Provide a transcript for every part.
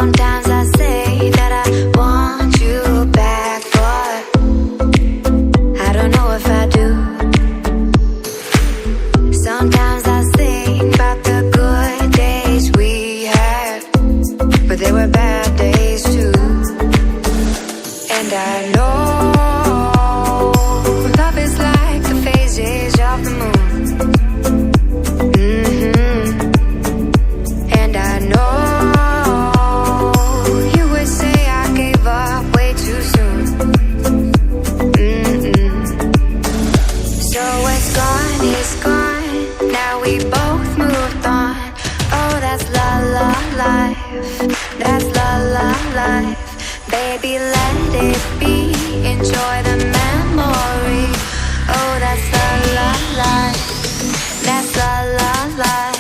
Sometimes I say that I want you back, but I don't know if I do. Sometimes I think about the good days we had, but there were bad days too. And I know love is like the phases of the moon. And I know you would say I gave up way too soon. So it's gone, now we both moved on. Oh, that's la la life, that's la la life. Baby, let it be, enjoy the memory. Oh, that's la la life, that's la la life.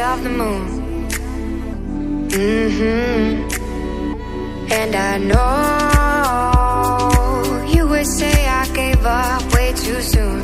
Of the moon. And I know you would say I gave up way too soon.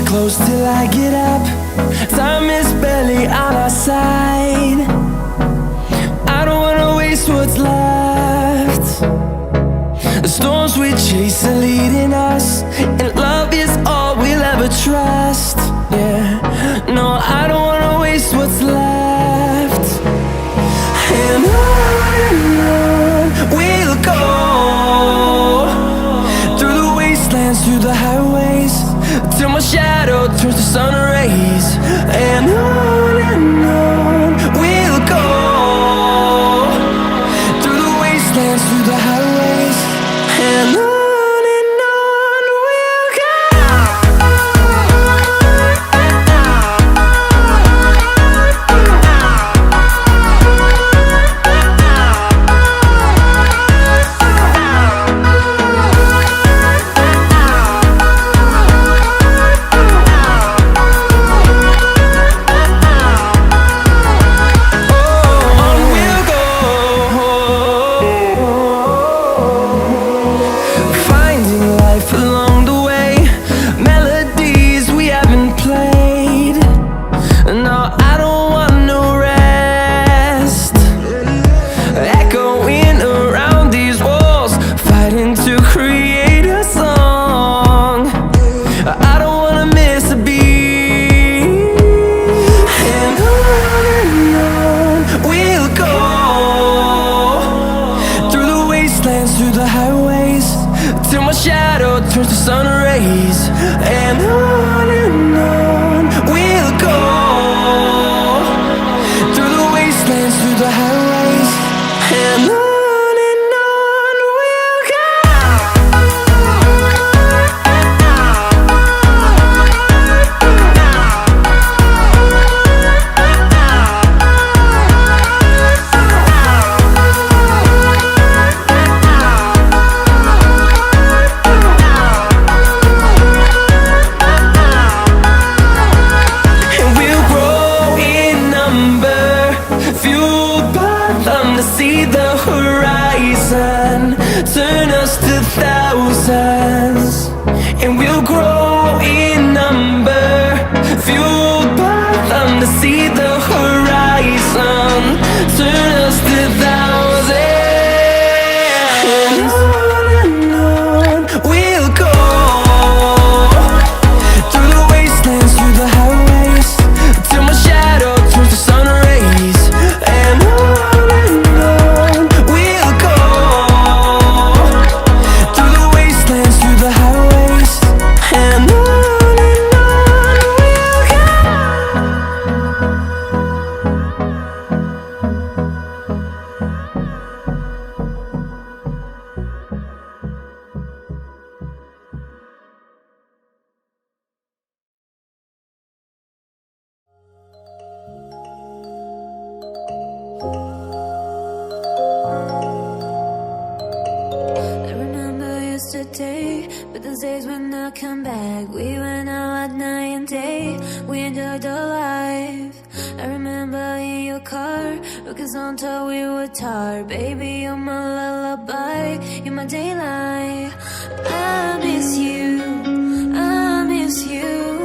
close till I get up. Time is barely on our side. I don't wanna waste what's left. The storms we chase are leading us, and love is all we'll ever trust. Yeah, no, I don't wanna waste what's left. And on we'll go, through the wastelands, through the highways, till my shadow turns to sun rays. And on we'll go, through the wastelands, through the highways, and on we'll go. Through the highways, till my shadow turns to sun rays. And on we'll go, through the wastelands, through the highways, and on we'll go. See the horizon, turn us to thousands, and we'll grow in number, fueled by them. To see the horizon, turn us to thousands, and on we'll go, through the wastelands, through the highways, till my shadow turns to sun rays. And but those days will not come back. We went out at night and day, we enjoyed our life. I remember in your car, because on top we were tired. Baby, you're my lullaby, you're my daylight. I miss you, I miss you.